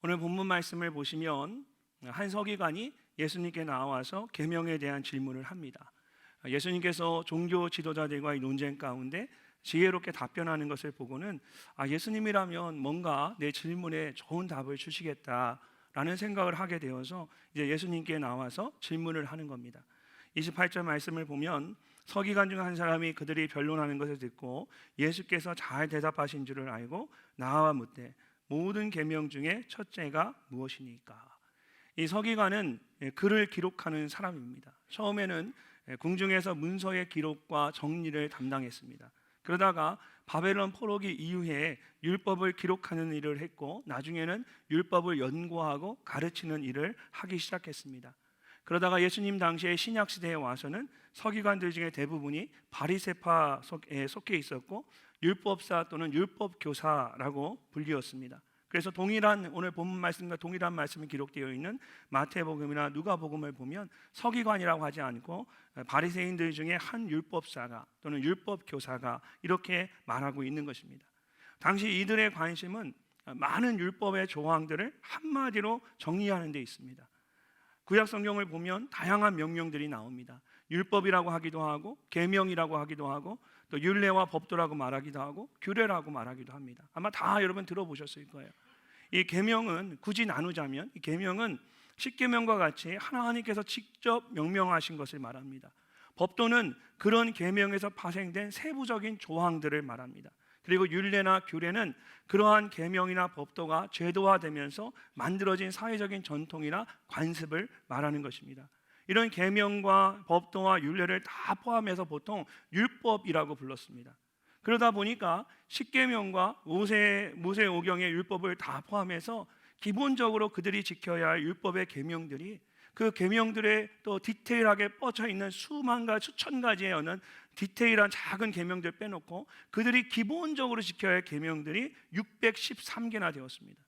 오늘 본문 말씀을 보시면 한 서기관이 예수님께 나와서 계명에 대한 질문을 합니다. 예수님께서 종교 지도자들과의 논쟁 가운데 지혜롭게 답변하는 것을 보고는 예수님이라면 뭔가 내 질문에 좋은 답을 주시겠다라는 생각을 하게 되어서 이제 예수님께 나와서 질문을 하는 겁니다. 28절 말씀을 보면 서기관 중 한 사람이 그들이 변론하는 것을 듣고 예수께서 잘 대답하신 줄을 알고 나와 묻되 모든 계명 중에 첫째가 무엇이니까? 이 서기관은 글을 기록하는 사람입니다. 처음에는 궁중에서 문서의 기록과 정리를 담당했습니다. 그러다가 바벨론 포로기 이후에 율법을 기록하는 일을 했고 나중에는 율법을 연구하고 가르치는 일을 하기 시작했습니다. 그러다가 예수님 당시에 신약 시대에 와서는 서기관들 중에 대부분이 바리새파에 속해 있었고 율법사 또는 율법교사라고 불리웠습니다. 그래서 오늘 본문 말씀과 동일한 말씀이 기록되어 있는 마태복음이나 누가복음을 보면 서기관이라고 하지 않고 바리새인들 중에 한 율법사가 또는 율법교사가 이렇게 말하고 있는 것입니다. 당시 이들의 관심은 많은 율법의 조항들을 한마디로 정리하는 데 있습니다. 구약 성경을 보면 다양한 명령들이 나옵니다. 율법이라고 하기도 하고 계명이라고 하기도 하고 또 율례와 법도라고 말하기도 하고 규례라고 말하기도 합니다. 아마 다 여러분 들어보셨을 거예요. 이 계명은 굳이 나누자면 이 계명은 십계명과 같이 하나님께서 직접 명명하신 것을 말합니다. 법도는 그런 계명에서 파생된 세부적인 조항들을 말합니다. 그리고 율례나 규례는 그러한 계명이나 법도가 제도화되면서 만들어진 사회적인 전통이나 관습을 말하는 것입니다. 이런 계명과 법도와 율례를 다 포함해서 보통 율법이라고 불렀습니다. 그러다 보니까 십계명과 모세오경의 율법을 다 포함해서 기본적으로 그들이 지켜야 할 율법의 계명들이 그 계명들에 또 디테일하게 뻗쳐 있는 수만 가지 수천 가지의 어느 디테일한 작은 계명들 빼놓고 그들이 기본적으로 지켜야 할 계명들이 613개나 되었습니다.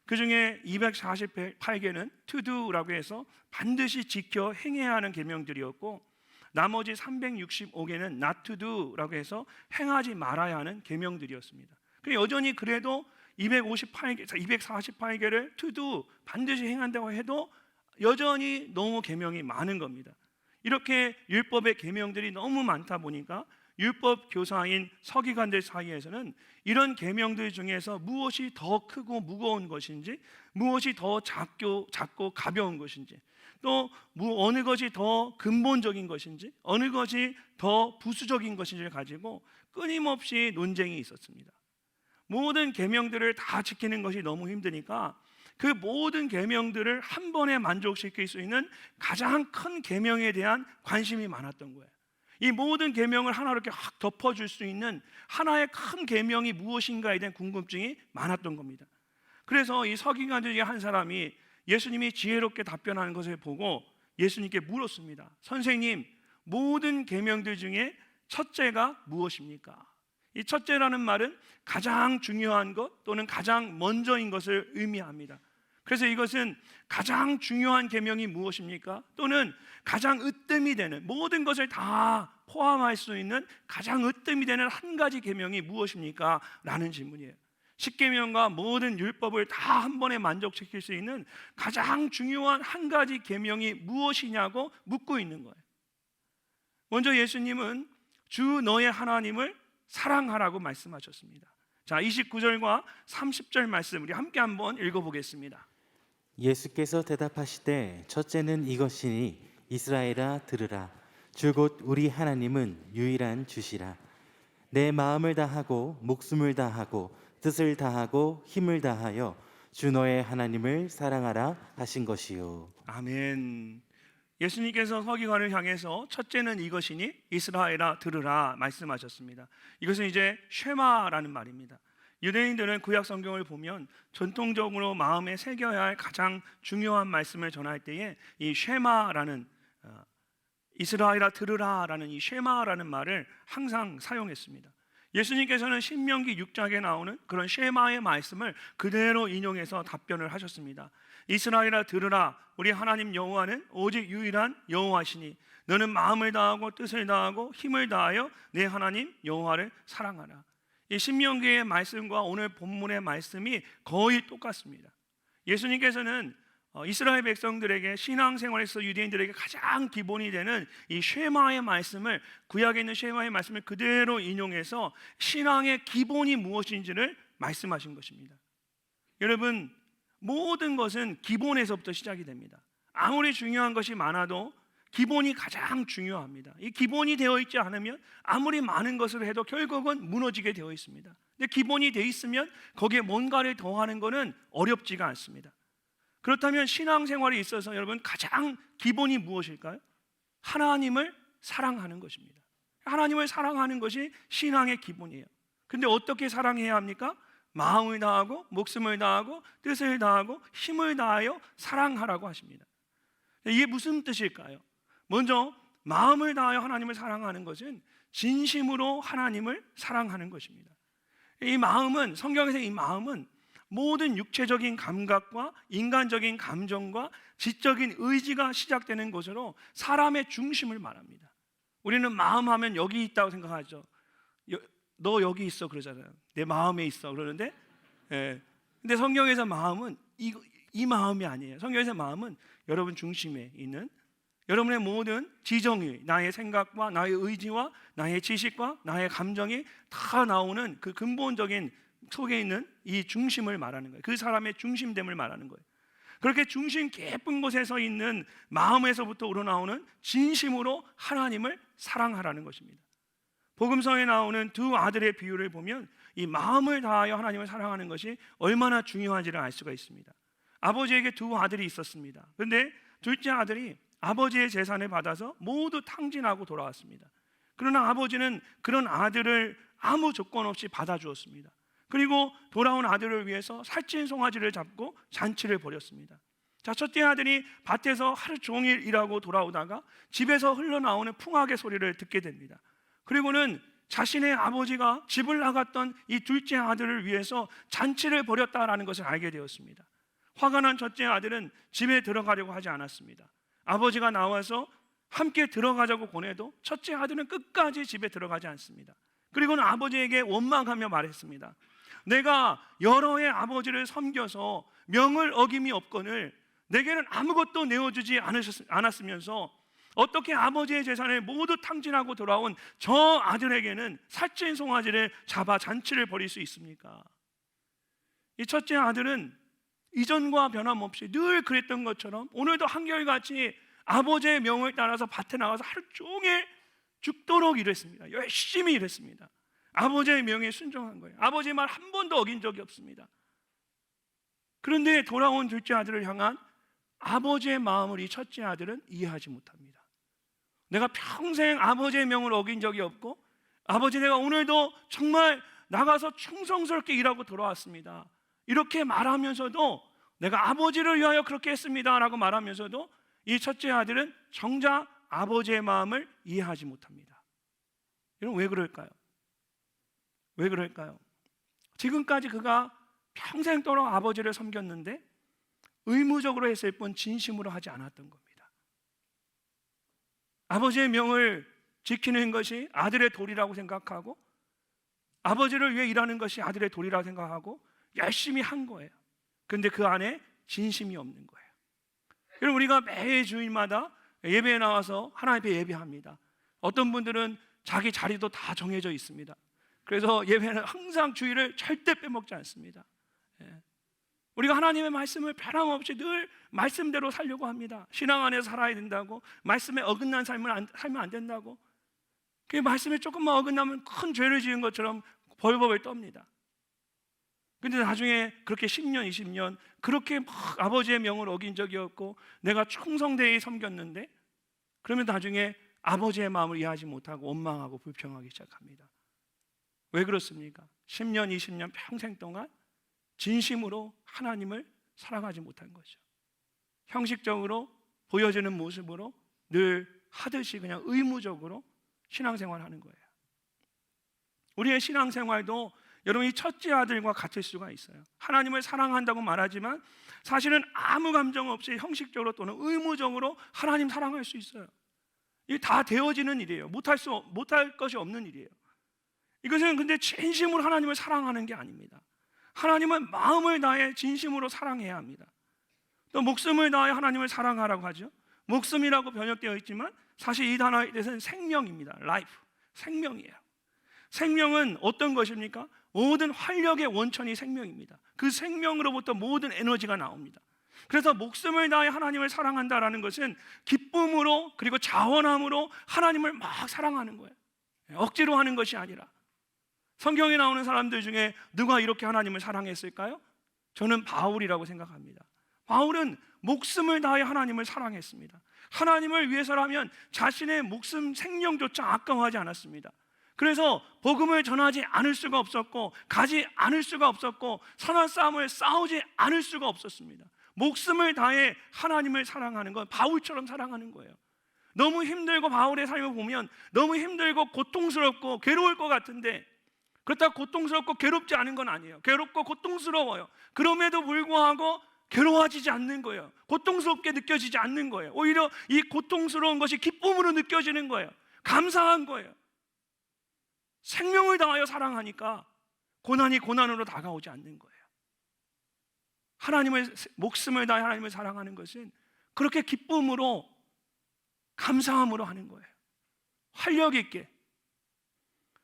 그 중에 248개는 to do라고 해서 반드시 지켜 행해야 하는 계명들이었고 나머지 365개는 not to do라고 해서 행하지 말아야 하는 계명들이었습니다. 여전히 그래도 248개를 to do 반드시 행한다고 해도 여전히 너무 계명이 많은 겁니다. 이렇게 율법의 계명들이 너무 많다 보니까 율법 교사인 서기관들 사이에서는 이런 계명들 중에서 무엇이 더 크고 무거운 것인지, 무엇이 더 작고 가벼운 것인지, 또 어느 것이 더 근본적인 것인지, 어느 것이 더 부수적인 것인지를 가지고 끊임없이 논쟁이 있었습니다. 모든 계명들을 다 지키는 것이 너무 힘드니까 그 모든 계명들을 한 번에 만족시킬 수 있는 가장 큰 계명에 대한 관심이 많았던 거예요. 이 모든 계명을 하나로 이렇게 확 덮어줄 수 있는 하나의 큰 계명이 무엇인가에 대한 궁금증이 많았던 겁니다. 그래서 이 서기관 중에 한 사람이 예수님이 지혜롭게 답변하는 것을 보고 예수님께 물었습니다. 선생님, 모든 계명들 중에 첫째가 무엇입니까? 이 첫째라는 말은 가장 중요한 것 또는 가장 먼저인 것을 의미합니다. 그래서 이것은 가장 중요한 계명이 무엇입니까? 또는 가장 으뜸이 되는 모든 것을 다 포함할 수 있는 가장 으뜸이 되는 한 가지 계명이 무엇입니까? 라는 질문이에요. 십계명과 모든 율법을 다 한 번에 만족시킬 수 있는 가장 중요한 한 가지 계명이 무엇이냐고 묻고 있는 거예요. 먼저 예수님은 주 너의 하나님을 사랑하라고 말씀하셨습니다. 자, 29절과 30절 말씀 우리 함께 한번 읽어보겠습니다. 예수께서 대답하시되 첫째는 이것이니 이스라엘아 들으라. 주 곧 우리 하나님은 유일한 주시라. 내 마음을 다하고 목숨을 다하고 뜻을 다하고 힘을 다하여 주 너의 하나님을 사랑하라 하신 것이요. 아멘. 예수님께서 서기관을 향해서 첫째는 이것이니 이스라엘아 들으라 말씀하셨습니다. 이것은 이제 쉐마라는 말입니다. 유대인들은 구약 성경을 보면 전통적으로 마음에 새겨야 할 가장 중요한 말씀을 전할 때에 이 쉐마라는 이스라엘아 들으라라는 이 쉐마라는 말을 항상 사용했습니다. 예수님께서는 신명기 6장에 나오는 그런 쉐마의 말씀을 그대로 인용해서 답변을 하셨습니다. 이스라엘아 들으라. 우리 하나님 여호와는 오직 유일한 여호와시니 너는 마음을 다하고 뜻을 다하고 힘을 다하여 내 하나님 여호와를 사랑하라. 이 신명기의 말씀과 오늘 본문의 말씀이 거의 똑같습니다. 예수님께서는 이스라엘 백성들에게 신앙생활에서 유대인들에게 가장 기본이 되는 이 쉐마의 말씀을, 구약에 있는 쉐마의 말씀을 그대로 인용해서 신앙의 기본이 무엇인지를 말씀하신 것입니다. 여러분, 모든 것은 기본에서부터 시작이 됩니다. 아무리 중요한 것이 많아도 기본이 가장 중요합니다. 이 기본이 되어 있지 않으면 아무리 많은 것을 해도 결국은 무너지게 되어 있습니다. 근데 기본이 되어 있으면 거기에 뭔가를 더하는 것은 어렵지가 않습니다. 그렇다면 신앙생활에 있어서 여러분 가장 기본이 무엇일까요? 하나님을 사랑하는 것입니다. 하나님을 사랑하는 것이 신앙의 기본이에요. 근데 어떻게 사랑해야 합니까? 마음을 다하고 목숨을 다하고 뜻을 다하고 힘을 다하여 사랑하라고 하십니다. 이게 무슨 뜻일까요? 먼저 마음을 다하여 하나님을 사랑하는 것은 진심으로 하나님을 사랑하는 것입니다. 이 마음은, 성경에서 이 마음은 모든 육체적인 감각과 인간적인 감정과 지적인 의지가 시작되는 것으로 사람의 중심을 말합니다. 우리는 마음하면 여기 있다고 생각하죠. 너 여기 있어 그러잖아요. 내 마음에 있어 그러는데, 근데 성경에서 마음은 이 마음이 아니에요. 성경에서 마음은 여러분 중심에 있는 여러분의 모든 지정의, 나의 생각과 나의 의지와 나의 지식과 나의 감정이 다 나오는 그 근본적인 속에 있는 이 중심을 말하는 거예요. 그 사람의 중심됨을 말하는 거예요. 그렇게 중심 깊은 곳에서 있는 마음에서부터 우러나오는 진심으로 하나님을 사랑하라는 것입니다. 복음서에 나오는 두 아들의 비유를 보면 이 마음을 다하여 하나님을 사랑하는 것이 얼마나 중요한지를 알 수가 있습니다. 아버지에게 두 아들이 있었습니다. 그런데 둘째 아들이 아버지의 재산을 받아서 모두 탕진하고 돌아왔습니다. 그러나 아버지는 그런 아들을 아무 조건 없이 받아주었습니다. 그리고 돌아온 아들을 위해서 살찐 송아지를 잡고 잔치를 벌였습니다. 자, 첫째 아들이 밭에서 하루 종일 일하고 돌아오다가 집에서 흘러나오는 풍악의 소리를 듣게 됩니다. 그리고는 자신의 아버지가 집을 나갔던 이 둘째 아들을 위해서 잔치를 벌였다라는 것을 알게 되었습니다. 화가 난 첫째 아들은 집에 들어가려고 하지 않았습니다. 아버지가 나와서 함께 들어가자고 권해도 첫째 아들은 끝까지 집에 들어가지 않습니다. 그리고는 아버지에게 원망하며 말했습니다. 내가 여러 해 아버지를 섬겨서 명을 어김이 없거늘 내게는 아무것도 내어주지 않았으면서 어떻게 아버지의 재산을 모두 탕진하고 돌아온 저 아들에게는 살찐 송아지를 잡아 잔치를 벌일 수 있습니까? 이 첫째 아들은 이전과 변함없이 늘 그랬던 것처럼 오늘도 한결같이 아버지의 명을 따라서 밭에 나가서 하루 종일 죽도록 일했습니다. 열심히 일했습니다. 아버지의 명에 순종한 거예요. 아버지의 말 한 번도 어긴 적이 없습니다. 그런데 돌아온 둘째 아들을 향한 아버지의 마음을 이 첫째 아들은 이해하지 못합니다. 내가 평생 아버지의 명을 어긴 적이 없고 아버지 내가 오늘도 정말 나가서 충성스럽게 일하고 돌아왔습니다. 이렇게 말하면서도 내가 아버지를 위하여 그렇게 했습니다 라고 말하면서도 이 첫째 아들은 정작 아버지의 마음을 이해하지 못합니다. 여러분 왜 그럴까요? 왜 그럴까요? 지금까지 그가 평생도록 아버지를 섬겼는데 의무적으로 했을 뿐 진심으로 하지 않았던 겁니다. 아버지의 명을 지키는 것이 아들의 도리라고 생각하고 아버지를 위해 일하는 것이 아들의 도리라고 생각하고 열심히 한 거예요. 그런데 그 안에 진심이 없는 거예요. 여러분 우리가 매 주일마다 예배에 나와서 하나님 앞에 예배합니다. 어떤 분들은 자기 자리도 다 정해져 있습니다. 그래서 예배는 항상 주일을 절대 빼먹지 않습니다. 우리가 하나님의 말씀을 변함없이 늘 말씀대로 살려고 합니다. 신앙 안에서 살아야 된다고, 말씀에 어긋난 삶을 살면 안 된다고. 그 말씀에 조금만 어긋나면 큰 죄를 지은 것처럼 벌벌 떱니다. 근데 나중에 그렇게 10년, 20년 그렇게 막 아버지의 명을 어긴 적이 없고 내가 충성되이 섬겼는데 그러면 나중에 아버지의 마음을 이해하지 못하고 원망하고 불평하기 시작합니다. 왜 그렇습니까? 10년, 20년 평생 동안 진심으로 하나님을 사랑하지 못한 거죠. 형식적으로 보여지는 모습으로 늘 하듯이 그냥 의무적으로 신앙생활하는 거예요. 우리의 신앙생활도 여러분 이 첫째 아들과 같을 수가 있어요. 하나님을 사랑한다고 말하지만 사실은 아무 감정 없이 형식적으로 또는 의무적으로 하나님 사랑할 수 있어요. 이게 다 되어지는 일이에요. 못할 것이 없는 일이에요. 이것은 근데 진심으로 하나님을 사랑하는 게 아닙니다. 하나님은 마음을 다해 진심으로 사랑해야 합니다. 또 목숨을 다해 하나님을 사랑하라고 하죠. 목숨이라고 번역되어 있지만 사실 이 단어의 뜻은 생명입니다. life, 생명이에요. 생명은 어떤 것입니까? 모든 활력의 원천이 생명입니다. 그 생명으로부터 모든 에너지가 나옵니다. 그래서 목숨을 다해 하나님을 사랑한다라는 것은 기쁨으로 그리고 자원함으로 하나님을 막 사랑하는 거예요. 억지로 하는 것이 아니라. 성경에 나오는 사람들 중에 누가 이렇게 하나님을 사랑했을까요? 저는 바울이라고 생각합니다. 바울은 목숨을 다해 하나님을 사랑했습니다. 하나님을 위해서라면 자신의 목숨 생명조차 아까워하지 않았습니다. 그래서 복음을 전하지 않을 수가 없었고 가지 않을 수가 없었고 선한 싸움을 싸우지 않을 수가 없었습니다. 목숨을 다해 하나님을 사랑하는 건 바울처럼 사랑하는 거예요. 너무 힘들고 바울의 삶을 보면 너무 힘들고 고통스럽고 괴로울 것 같은데 그렇다고 고통스럽고 괴롭지 않은 건 아니에요. 괴롭고 고통스러워요. 그럼에도 불구하고 괴로워지지 않는 거예요. 고통스럽게 느껴지지 않는 거예요. 오히려 이 고통스러운 것이 기쁨으로 느껴지는 거예요. 감사한 거예요. 생명을 다하여 사랑하니까 고난이 고난으로 다가오지 않는 거예요. 하나님을 목숨을 다해 하나님을 사랑하는 것은 그렇게 기쁨으로 감사함으로 하는 거예요. 활력 있게.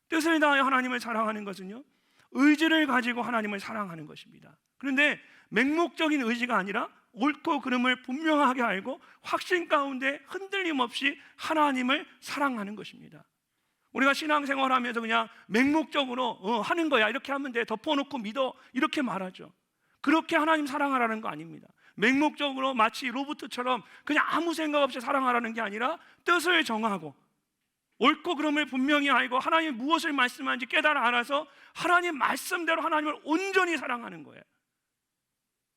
뜻을 다하여 하나님을 사랑하는 것은요, 의지를 가지고 하나님을 사랑하는 것입니다. 그런데 맹목적인 의지가 아니라 옳고 그름을 분명하게 알고 확신 가운데 흔들림 없이 하나님을 사랑하는 것입니다. 우리가 신앙생활하면서 그냥 맹목적으로 하는 거야, 이렇게 하면 돼, 덮어놓고 믿어, 이렇게 말하죠. 그렇게 하나님 사랑하라는 거 아닙니다. 맹목적으로 마치 로봇처럼 그냥 아무 생각 없이 사랑하라는 게 아니라 뜻을 정하고 옳고 그름을 분명히 알고 하나님이 무엇을 말씀하는지 깨달아 알아서 하나님 말씀대로 하나님을 온전히 사랑하는 거예요.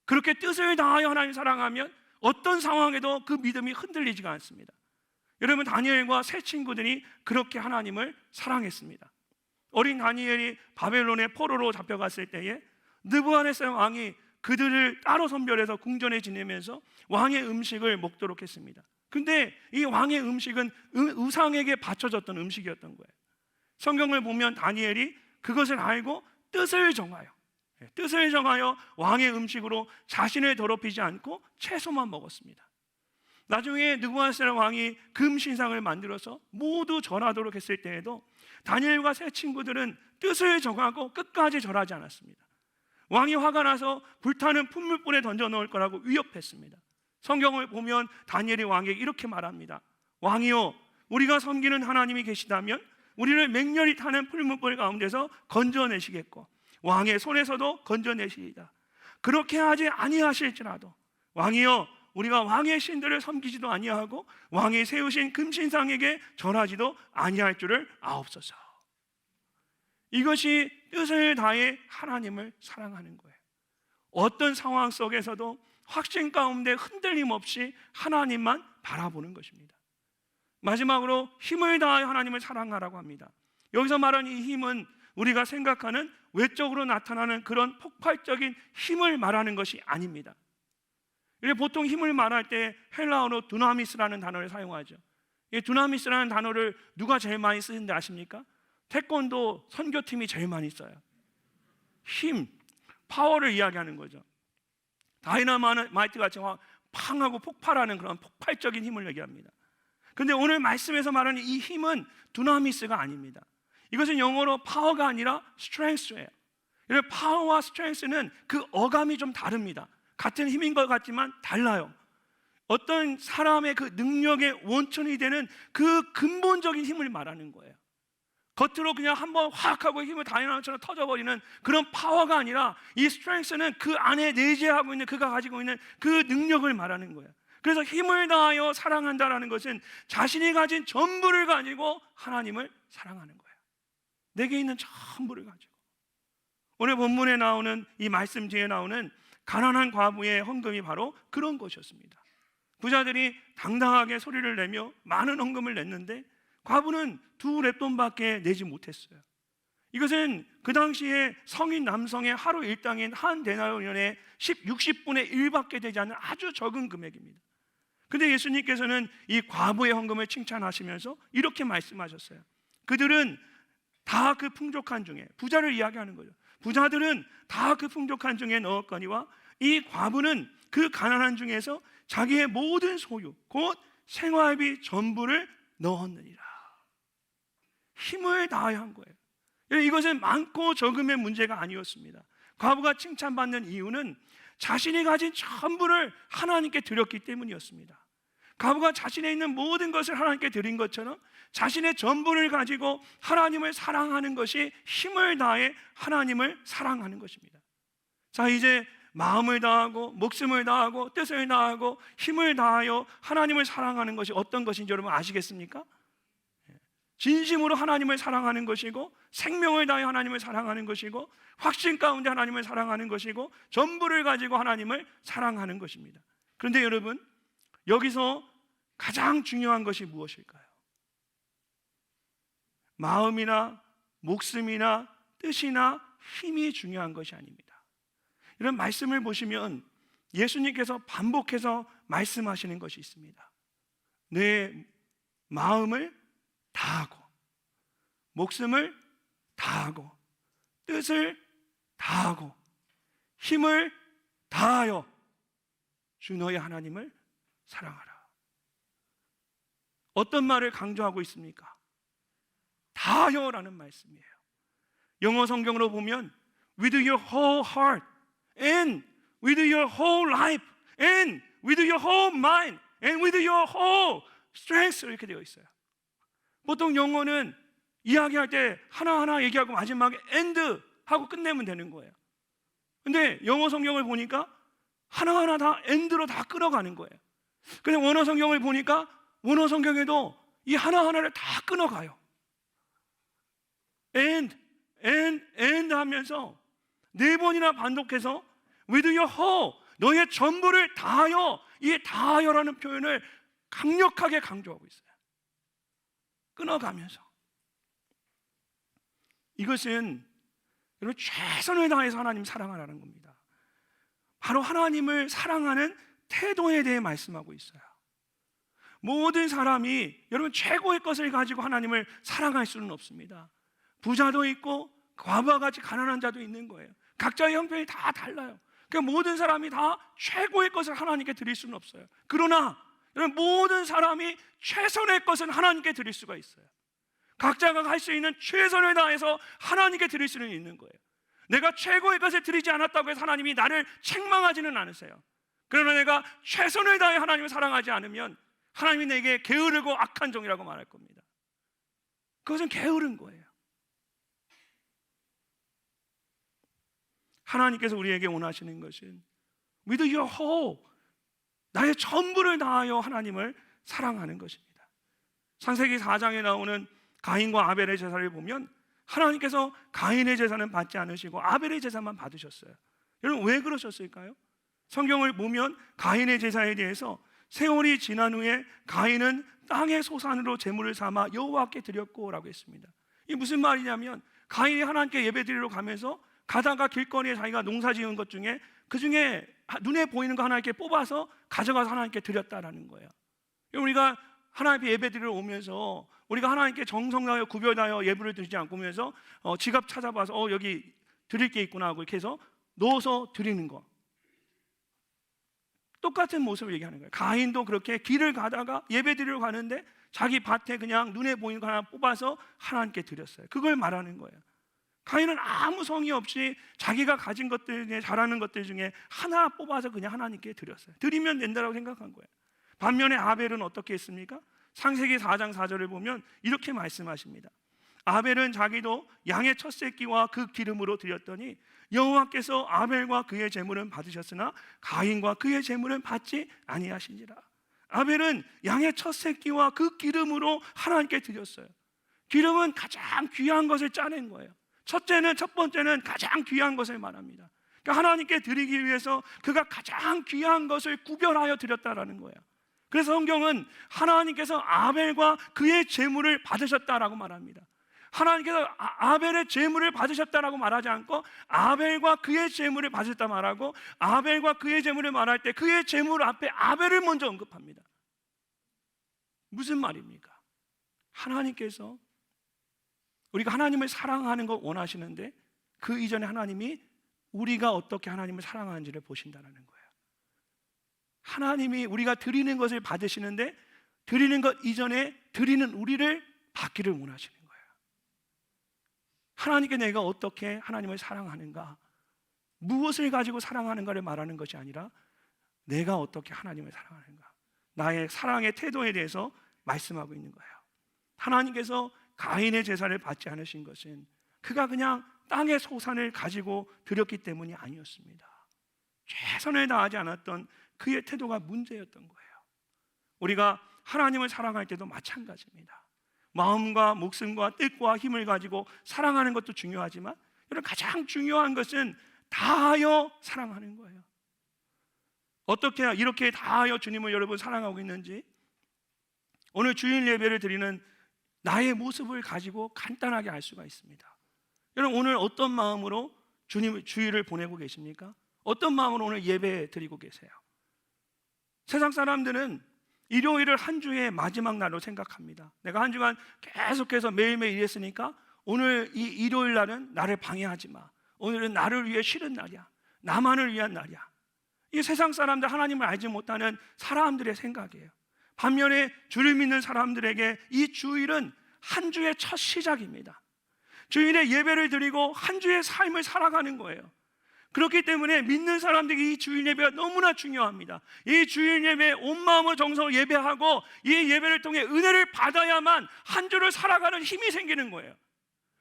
그렇게 뜻을 다하여 하나님을 사랑하면 어떤 상황에도 그 믿음이 흔들리지가 않습니다. 여러분, 다니엘과 세 친구들이 그렇게 하나님을 사랑했습니다. 어린 다니엘이 바벨론의 포로로 잡혀갔을 때에 느부갓네살 왕이 그들을 따로 선별해서 궁전에 지내면서 왕의 음식을 먹도록 했습니다. 근데 이 왕의 음식은 우상에게 바쳐졌던 음식이었던 거예요. 성경을 보면 다니엘이 그것을 알고 뜻을 정하여 왕의 음식으로 자신을 더럽히지 않고 채소만 먹었습니다. 나중에 느부갓네살 왕이 금신상을 만들어서 모두 절하도록 했을 때에도 다니엘과 세 친구들은 뜻을 정하고 끝까지 절하지 않았습니다. 왕이 화가 나서 불타는 풀무불에 던져 넣을 거라고 위협했습니다. 성경을 보면 다니엘이 왕에게 이렇게 말합니다. 왕이요, 우리가 섬기는 하나님이 계시다면 우리를 맹렬히 타는 풀무불 가운데서 건져내시겠고 왕의 손에서도 건져내시리이다. 그렇게 하지 아니하실지라도 왕이요, 우리가 왕의 신들을 섬기지도 아니하고 왕이 세우신 금신상에게 절하지도 아니할 줄을 아옵소서. 이것이 뜻을 다해 하나님을 사랑하는 거예요. 어떤 상황 속에서도 확신 가운데 흔들림 없이 하나님만 바라보는 것입니다. 마지막으로 힘을 다하여 하나님을 사랑하라고 합니다. 여기서 말하는 이 힘은 우리가 생각하는 외적으로 나타나는 그런 폭발적인 힘을 말하는 것이 아닙니다. 보통 힘을 말할 때 헬라어로 두나미스라는 단어를 사용하죠. 이 두나미스라는 단어를 누가 제일 많이 쓰는지 아십니까? 태권도 선교팀이 제일 많이 써요. 힘, 파워를 이야기하는 거죠. 다이너마이트 같이 팡 하고 폭발하는 그런 폭발적인 힘을 얘기합니다. 그런데 오늘 말씀에서 말하는 이 힘은 두나미스가 아닙니다. 이것은 영어로 파워가 아니라 스트렝스예요. 파워와 스트렝스는 그 어감이 좀 다릅니다. 같은 힘인 것 같지만 달라요. 어떤 사람의 그 능력의 원천이 되는 그 근본적인 힘을 말하는 거예요. 겉으로 그냥 한번 확 하고 힘을 다이나모처럼 터져버리는 그런 파워가 아니라 이 스트렝스는 그 안에 내재하고 있는 그가 가지고 있는 그 능력을 말하는 거예요. 그래서 힘을 다하여 사랑한다라는 것은 자신이 가진 전부를 가지고 하나님을 사랑하는 거예요. 내게 있는 전부를 가지고. 오늘 본문에 나오는 이 말씀 뒤에 나오는 가난한 과부의 헌금이 바로 그런 것이었습니다. 부자들이 당당하게 소리를 내며 많은 헌금을 냈는데 과부는 2렙돈밖에 내지 못했어요. 이것은 그 당시에 성인 남성의 하루 일당인 한 데나리온의 60분의 1밖에 되지 않는 아주 적은 금액입니다. 근데 예수님께서는 이 과부의 헌금을 칭찬하시면서 이렇게 말씀하셨어요. 그들은 다 그 풍족한 중에, 부자를 이야기하는 거죠. 부자들은 다 그 풍족한 중에 넣었거니와 이 과부는 그 가난한 중에서 자기의 모든 소유 곧 생활비 전부를 넣었느니라. 힘을 다하여 한 거예요. 이것은 많고 적음의 문제가 아니었습니다. 과부가 칭찬받는 이유는 자신이 가진 전부를 하나님께 드렸기 때문이었습니다. 과부가 자신에 있는 모든 것을 하나님께 드린 것처럼 자신의 전부를 가지고 하나님을 사랑하는 것이 힘을 다해 하나님을 사랑하는 것입니다. 자, 이제 마음을 다하고 목숨을 다하고 뜻을 다하고 힘을 다하여 하나님을 사랑하는 것이 어떤 것인지 여러분 아시겠습니까? 진심으로 하나님을 사랑하는 것이고 생명을 다해 하나님을 사랑하는 것이고 확신 가운데 하나님을 사랑하는 것이고 전부를 가지고 하나님을 사랑하는 것입니다. 그런데 여러분, 여기서 가장 중요한 것이 무엇일까요? 마음이나 목숨이나 뜻이나 힘이 중요한 것이 아닙니다. 이런 말씀을 보시면 예수님께서 반복해서 말씀하시는 것이 있습니다. 내 마음을 다하고 목숨을 다하고 뜻을 다하고 힘을 다하여 주 너의 하나님을 사랑하라. 어떤 말을 강조하고 있습니까? 다하여라는 말씀이에요. 영어 성경으로 보면 with your whole heart and with your whole life and with your whole mind and with your whole strength 이렇게 되어 있어요. 보통 영어는 이야기할 때 하나하나 얘기하고 마지막에 and 하고 끝내면 되는 거예요. 근데 영어 성경을 보니까 하나하나 다 and로 다 끌어가는 거예요. 근데 원어 성경을 보니까 원어 성경에도 이 하나하나를 다 끊어가요. and 하면서 4번이나 반복해서 with your whole, 너의 전부를 다하여, 이 다하여라는 표현을 강력하게 강조하고 있어요. 끊어가면서. 이것은 여러분 최선을 다해서 하나님 사랑하라는 겁니다. 바로 하나님을 사랑하는 태도에 대해 말씀하고 있어요. 모든 사람이 여러분 최고의 것을 가지고 하나님을 사랑할 수는 없습니다. 부자도 있고 과부와 같이 가난한 자도 있는 거예요. 각자의 형편이 다 달라요. 그러니까 모든 사람이 다 최고의 것을 하나님께 드릴 수는 없어요. 그러나 여러분 모든 사람이 최선의 것은 하나님께 드릴 수가 있어요. 각자가 할 수 있는 최선을 다해서 하나님께 드릴 수는 있는 거예요. 내가 최고의 것을 드리지 않았다고 해서 하나님이 나를 책망하지는 않으세요. 그러나 내가 최선을 다해 하나님을 사랑하지 않으면 하나님이 내게 게으르고 악한 종이라고 말할 겁니다. 그것은 게으른 거예요. 하나님께서 우리에게 원하시는 것은 with your whole, 나의 전부를 다하여 하나님을 사랑하는 것입니다. 창세기 4장에 나오는 가인과 아벨의 제사를 보면 하나님께서 가인의 제사는 받지 않으시고 아벨의 제사만 받으셨어요. 여러분 왜 그러셨을까요? 성경을 보면 가인의 제사에 대해서 세월이 지난 후에 가인은 땅의 소산으로 제물을 삼아 여호와께 드렸고 라고 했습니다. 이게 무슨 말이냐면 가인이 하나님께 예배드리러 가면서 가다가 길거리에 자기가 농사 지은 것 중에 그 중에 눈에 보이는 거 하나님께 뽑아서 가져가서 하나님께 드렸다라는 거예요. 우리가 하나님 앞에 예배드리러 오면서 우리가 하나님께 정성하여 구별하여 예배를 드리지 않고 오면서 지갑 찾아봐서 여기 드릴 게 있구나 하고 이렇게 해서 넣어서 드리는 거, 똑같은 모습을 얘기하는 거예요. 가인도 그렇게 길을 가다가 예배드리러 가는데 자기 밭에 그냥 눈에 보이는 거 하나 뽑아서 하나님께 드렸어요. 그걸 말하는 거예요. 가인은 아무 성의 없이 자기가 가진 것들 중에 잘하는 것들 중에 하나 뽑아서 그냥 하나님께 드렸어요. 드리면 된다고 생각한 거예요. 반면에 아벨은 어떻게 했습니까? 창세기 4장 4절을 보면 이렇게 말씀하십니다. 아벨은 자기도 양의 첫 새끼와 그 기름으로 드렸더니 여호와께서 아벨과 그의 제물은 받으셨으나 가인과 그의 제물은 받지 아니하시니라. 아벨은 양의 첫 새끼와 그 기름으로 하나님께 드렸어요. 기름은 가장 귀한 것을 짜낸 거예요. 첫 번째는 가장 귀한 것을 말합니다. 그러니까 하나님께 드리기 위해서 그가 가장 귀한 것을 구별하여 드렸다라는 거예요. 그래서 성경은 하나님께서 아벨과 그의 제물을 받으셨다라고 말합니다. 하나님께서 아벨의 제물을 받으셨다라고 말하지 않고 아벨과 그의 제물을 받으셨다 말하고 아벨과 그의 제물을 말할 때 그의 제물 앞에 아벨을 먼저 언급합니다. 무슨 말입니까? 하나님께서 우리가 하나님을 사랑하는 걸 원하시는데 그 이전에 하나님이 우리가 어떻게 하나님을 사랑하는지를 보신다는 거예요. 하나님이 우리가 드리는 것을 받으시는데 드리는 것 이전에 드리는 우리를 받기를 원하시는 거예요. 하나님께 내가 어떻게 하나님을 사랑하는가, 무엇을 가지고 사랑하는가를 말하는 것이 아니라 내가 어떻게 하나님을 사랑하는가, 나의 사랑의 태도에 대해서 말씀하고 있는 거예요. 하나님께서 가인의 제사를 받지 않으신 것은 그가 그냥 땅의 소산을 가지고 드렸기 때문이 아니었습니다. 최선을 다하지 않았던 그의 태도가 문제였던 거예요. 우리가 하나님을 사랑할 때도 마찬가지입니다. 마음과 목숨과 뜻과 힘을 가지고 사랑하는 것도 중요하지만 여러분, 가장 중요한 것은 다하여 사랑하는 거예요. 어떻게 이렇게 다하여 주님을 여러분 사랑하고 있는지 오늘 주일 예배를 드리는 나의 모습을 가지고 간단하게 알 수가 있습니다. 여러분, 오늘 어떤 마음으로 주일을 보내고 계십니까? 어떤 마음으로 오늘 예배 드리고 계세요? 세상 사람들은 일요일을 한 주의 마지막 날로 생각합니다. 내가 한 주간 계속해서 매일매일 일했으니까 오늘 이 일요일 날은 나를 방해하지 마. 오늘은 나를 위해 쉬는 날이야. 나만을 위한 날이야. 이 세상 사람들, 하나님을 알지 못하는 사람들의 생각이에요. 반면에 주를 믿는 사람들에게 이 주일은 한 주의 첫 시작입니다. 주일에 예배를 드리고 한 주의 삶을 살아가는 거예요. 그렇기 때문에 믿는 사람들이 이 주일 예배가 너무나 중요합니다. 이 주일 예배에 온 마음을 정성을 예배하고 이 예배를 통해 은혜를 받아야만 한 주를 살아가는 힘이 생기는 거예요.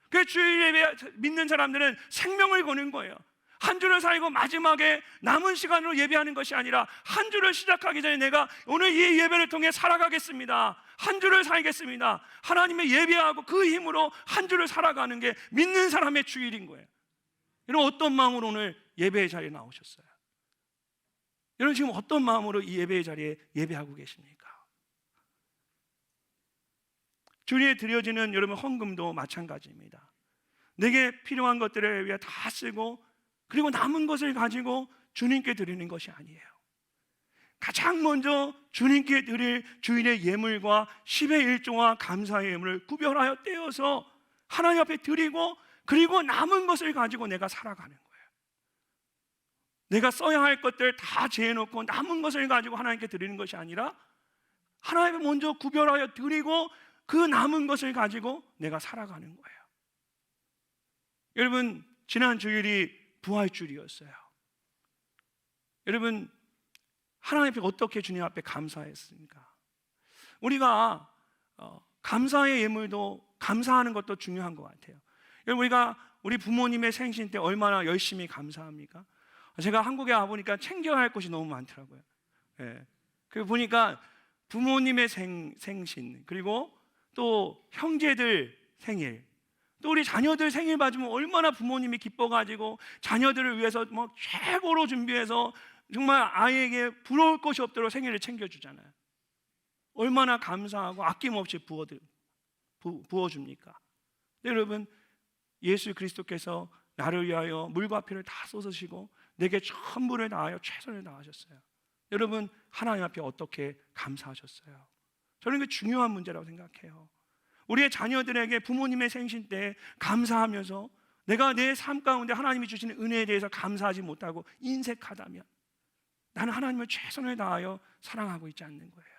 그 주일 예배 믿는 사람들은 생명을 거는 거예요. 한 주를 살고 마지막에 남은 시간으로 예배하는 것이 아니라 한 주를 시작하기 전에 내가 오늘 이 예배를 통해 살아가겠습니다. 한 주를 살겠습니다. 하나님의 예배하고 그 힘으로 한 주를 살아가는 게 믿는 사람의 주일인 거예요. 여러분, 어떤 마음으로 오늘 예배의 자리에 나오셨어요? 여러분, 지금 어떤 마음으로 이 예배의 자리에 예배하고 계십니까? 주일에 드려지는 여러분 헌금도 마찬가지입니다. 내게 필요한 것들을 위해 다 쓰고 그리고 남은 것을 가지고 주님께 드리는 것이 아니에요. 가장 먼저 주님께 드릴 주일의 예물과 10의 1조와 감사의 예물을 구별하여 떼어서 하나님 앞에 드리고 그리고 남은 것을 가지고 내가 살아가는 거예요. 내가 써야 할 것들 다 재놓고 남은 것을 가지고 하나님께 드리는 것이 아니라 하나님께 먼저 구별하여 드리고 그 남은 것을 가지고 내가 살아가는 거예요. 여러분, 지난 주일이 부활주일이었어요. 여러분, 하나님 앞에 어떻게 주님 앞에 감사했습니까? 우리가 감사의 예물도 감사하는 것도 중요한 것 같아요. 여러분, 우리 부모님의 생신 때 얼마나 열심히 감사합니까? 제가 한국에 와보니까 챙겨야 할 것이 너무 많더라고요. 예. 그 보니까 부모님의 생신, 그리고 또 형제들 생일, 또 우리 자녀들 생일 맞으면 얼마나 부모님이 기뻐가지고 자녀들을 위해서 뭐 최고로 준비해서 정말 아이에게 부러울 것이 없도록 생일을 챙겨주잖아요. 얼마나 감사하고 아낌없이 부어줍니까? 여러분, 예수 그리스도께서 나를 위하여 물과 피를 다 쏟으시고 내게 전부를 다하여 최선을 다하셨어요. 여러분, 하나님 앞에 어떻게 감사하셨어요? 저는 그 중요한 문제라고 생각해요. 우리의 자녀들에게 부모님의 생신 때 감사하면서 내가 내 삶 가운데 하나님이 주시는 은혜에 대해서 감사하지 못하고 인색하다면 나는 하나님을 최선을 다하여 사랑하고 있지 않는 거예요.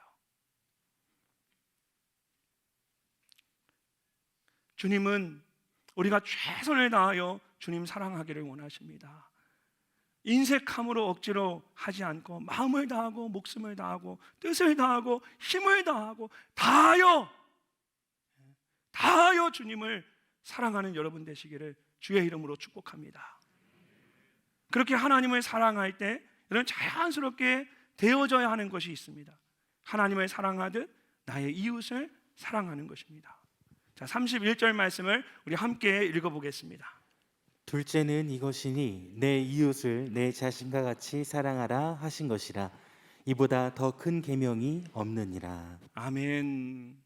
주님은 우리가 최선을 다하여 주님 사랑하기를 원하십니다. 인색함으로 억지로 하지 않고 마음을 다하고 목숨을 다하고 뜻을 다하고 힘을 다하고 다하여 주님을 사랑하는 여러분 되시기를 주의 이름으로 축복합니다. 그렇게 하나님을 사랑할 때 여러분 자연스럽게 되어져야 하는 것이 있습니다. 하나님을 사랑하듯 나의 이웃을 사랑하는 것입니다. 자, 31절 말씀을 우리 함께 읽어보겠습니다. 둘째는 이것이니 내 이웃을 내 자신과 같이 사랑하라 하신 것이라. 이보다 더 큰 계명이 없느니라. 아멘.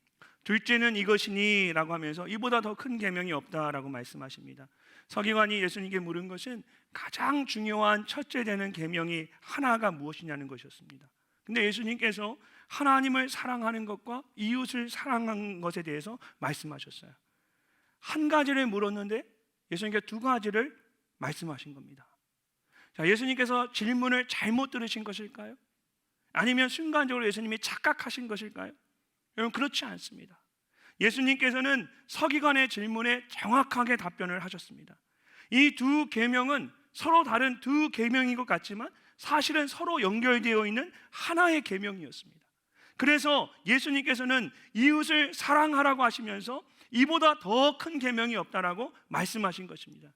둘째는 이것이니 라고 하면서 이보다 더 큰 계명이 없다라고 말씀하십니다. 서기관이 예수님께 물은 것은 가장 중요한 첫째 되는 계명이 하나가 무엇이냐는 것이었습니다. 근데 예수님께서 하나님을 사랑하는 것과 이웃을 사랑하는 것에 대해서 말씀하셨어요. 한 가지를 물었는데 예수님께서 두 가지를 말씀하신 겁니다. 자, 예수님께서 질문을 잘못 들으신 것일까요? 아니면 순간적으로 예수님이 착각하신 것일까요? 여러분, 그렇지 않습니다. 예수님께서는 서기관의 질문에 정확하게 답변을 하셨습니다. 이 두 계명은 서로 다른 두 계명인 것 같지만 사실은 서로 연결되어 있는 하나의 계명이었습니다. 그래서 예수님께서는 이웃을 사랑하라고 하시면서 이보다 더 큰 계명이 없다라고 말씀하신 것입니다.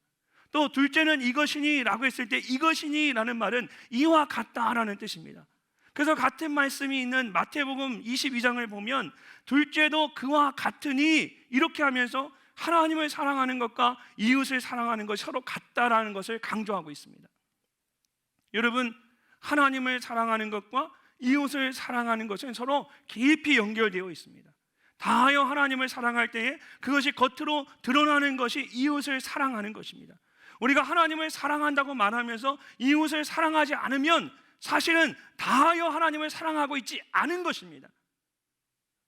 또 둘째는 이것이니 라고 했을 때 이것이니 라는 말은 이와 같다라는 뜻입니다. 그래서 같은 말씀이 있는 마태복음 22장을 보면 둘째도 그와 같으니 이렇게 하면서 하나님을 사랑하는 것과 이웃을 사랑하는 것이 서로 같다라는 것을 강조하고 있습니다. 여러분, 하나님을 사랑하는 것과 이웃을 사랑하는 것은 서로 깊이 연결되어 있습니다. 다하여 하나님을 사랑할 때에 그것이 겉으로 드러나는 것이 이웃을 사랑하는 것입니다. 우리가 하나님을 사랑한다고 말하면서 이웃을 사랑하지 않으면 사실은 다하여 하나님을 사랑하고 있지 않은 것입니다.